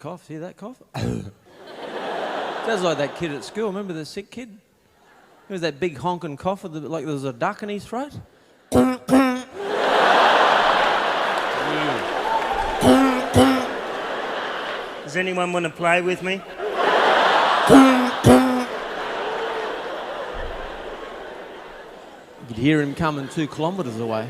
cough. See that cough? Sounds like that kid at school. Remember the sick kid? There was that big honking cough, like there was a duck in his throat. Does anyone want to play with me? You could hear him coming 2 kilometres away.